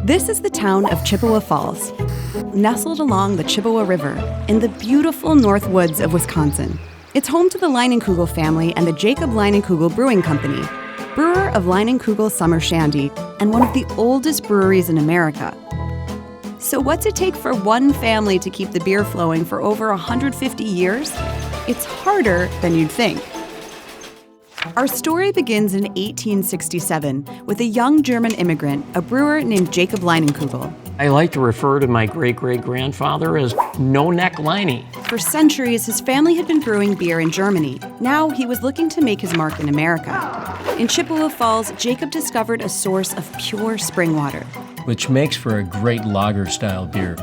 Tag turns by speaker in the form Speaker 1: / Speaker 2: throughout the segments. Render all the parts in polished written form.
Speaker 1: This is the town of Chippewa Falls, nestled along the Chippewa River in the beautiful Northwoods of Wisconsin. It's home to the Leinenkugel family and the Jacob Leinenkugel Brewing Company, brewer of Leinenkugel Summer Shandy, and one of the oldest breweries in America. So what's it take for one family to keep the beer flowing for over 150 years? It's harder than you'd think. Our story begins in 1867 with a young German immigrant, a brewer named Jacob Leinenkugel.
Speaker 2: I like to refer to my great-great-grandfather as No-Neck Leine.
Speaker 1: For centuries, his family had been brewing beer in Germany. Now he was looking to make his mark in America. In Chippewa Falls, Jacob discovered a source of pure spring water,
Speaker 3: which makes for a great lager-style beer.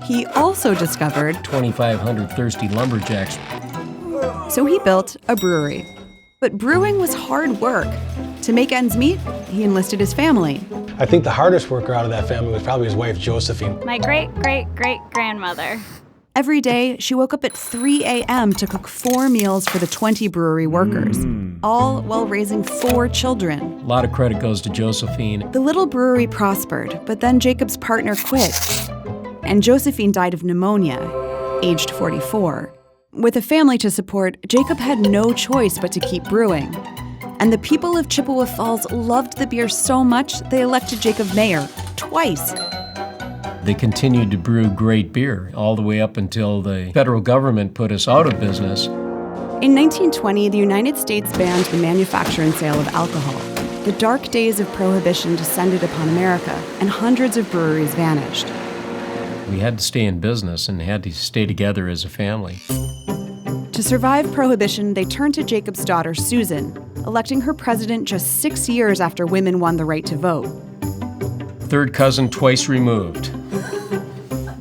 Speaker 1: He also discovered
Speaker 3: 2,500 thirsty lumberjacks.
Speaker 1: So he built a brewery. But brewing was hard work. To make ends meet, he enlisted his family.
Speaker 4: I think the hardest worker out of that family was probably his wife, Josephine.
Speaker 5: My great-great-great-grandmother.
Speaker 1: Every day, she woke up at 3 a.m. to cook 4 meals for the 20 brewery workers, all while raising 4 children.
Speaker 3: A lot of credit goes to Josephine.
Speaker 1: The little brewery prospered, but then Jacob's partner quit, and Josephine died of pneumonia, aged 44. With a family to support, Jacob had no choice but to keep brewing. And the people of Chippewa Falls loved the beer so much, they elected Jacob mayor twice.
Speaker 3: They continued to brew great beer all the way up until the federal government put us out of business.
Speaker 1: In 1920, the United States banned the manufacture and sale of alcohol. The dark days of Prohibition descended upon America, and hundreds of breweries vanished.
Speaker 3: We had to stay in business and had to stay together as a family.
Speaker 1: To survive Prohibition, they turned to Jacob's daughter, Susan, electing her president just 6 years after women won the right to vote.
Speaker 3: Third cousin twice removed.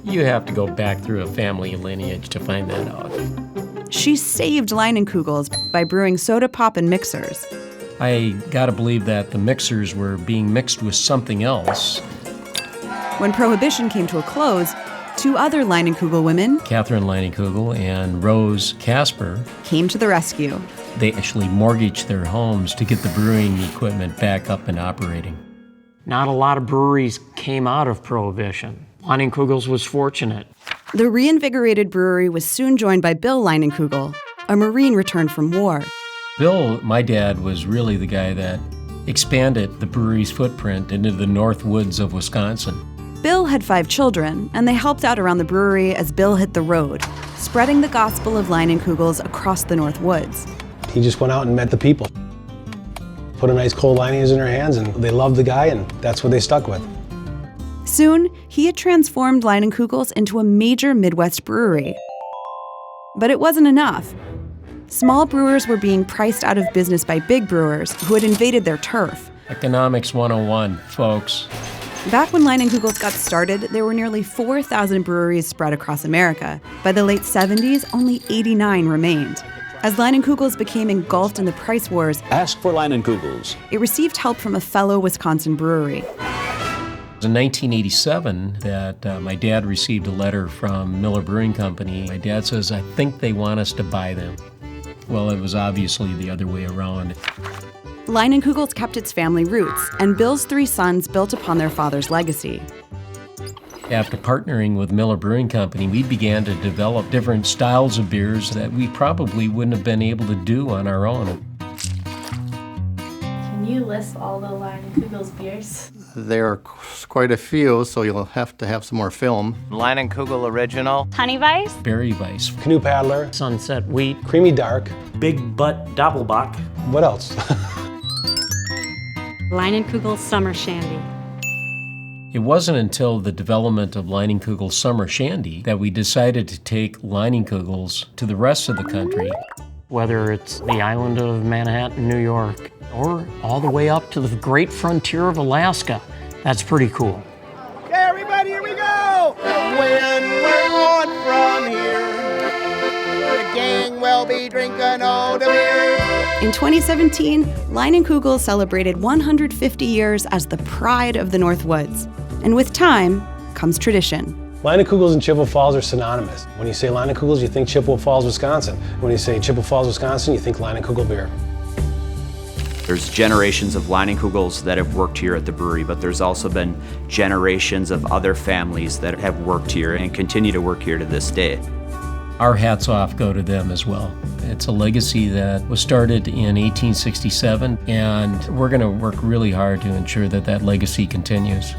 Speaker 3: You have to go back through a family lineage to find that out.
Speaker 1: She saved Leinenkugels by brewing soda pop and mixers.
Speaker 3: I gotta believe that the mixers were being mixed with something else.
Speaker 1: When Prohibition came to a close, 2 other Leinenkugel women,
Speaker 3: Catherine Leinenkugel and Rose Casper,
Speaker 1: came to the rescue.
Speaker 3: They actually mortgaged their homes to get the brewing equipment back up and operating.
Speaker 2: Not a lot of breweries came out of Prohibition. Leinenkugel's was fortunate.
Speaker 1: The reinvigorated brewery was soon joined by Bill Leinenkugel, a Marine returned from war.
Speaker 3: Bill, my dad, was really the guy that expanded the brewery's footprint into the Northwoods of Wisconsin.
Speaker 1: Bill had 5 children, and they helped out around the brewery as Bill hit the road, spreading the gospel of Leinenkugels across the Northwoods.
Speaker 4: He just went out and met the people. Put a nice cold Leinenkugels in their hands, and they loved the guy, and that's what they stuck with.
Speaker 1: Soon, he had transformed Leinenkugels into a major Midwest brewery. But it wasn't enough. Small brewers were being priced out of business by big brewers who had invaded their turf.
Speaker 3: Economics 101, folks.
Speaker 1: Back when Leinenkugels got started, there were nearly 4,000 breweries spread across America. By the late 70s, only 89 remained. As Leinenkugels became engulfed in the price wars,
Speaker 6: ask for Leinenkugels.
Speaker 1: It received help from a fellow Wisconsin brewery.
Speaker 3: It was in 1987 that my dad received a letter from Miller Brewing Company. My dad says, I think they want us to buy them. Well, it was obviously the other way around.
Speaker 1: Leinenkugels kept its family roots, and Bill's 3 sons built upon their father's legacy.
Speaker 3: After partnering with Miller Brewing Company, we began to develop different styles of beers that we probably wouldn't have been able to do on our own.
Speaker 7: Can you list all the Leinenkugels beers?
Speaker 8: There are quite a few, so you'll have to have some more film.
Speaker 9: Leinenkugel Original,
Speaker 5: Honey Weiss,
Speaker 3: Berry Weiss,
Speaker 4: Canoe Paddler,
Speaker 2: Sunset Wheat,
Speaker 4: Creamy Dark,
Speaker 10: Big Butt Doppelbock.
Speaker 4: What else?
Speaker 11: Leinenkugel Summer Shandy.
Speaker 3: It wasn't until the development of Leinenkugel Summer Shandy that we decided to take Leinenkugels to the rest of the country.
Speaker 2: Whether it's the island of Manhattan, New York, or all the way up to the great frontier of Alaska. That's pretty cool.
Speaker 9: Okay, everybody, here we go! When we're on from here, the gang will be drinking all the beer.
Speaker 1: In 2017, Leinenkugel celebrated 150 years as the pride of the Northwoods. And with time comes tradition.
Speaker 4: Leinenkugels and Chippewa Falls are synonymous. When you say Leinenkugels, you think Chippewa Falls, Wisconsin. When you say Chippewa Falls, Wisconsin, you think Leinenkugel beer.
Speaker 6: There's generations of Leinenkugels that have worked here at the brewery, but there's also been generations of other families that have worked here and continue to work here to this day.
Speaker 3: Our hats off go to them as well. It's a legacy that was started in 1867, and we're going to work really hard to ensure that that legacy continues.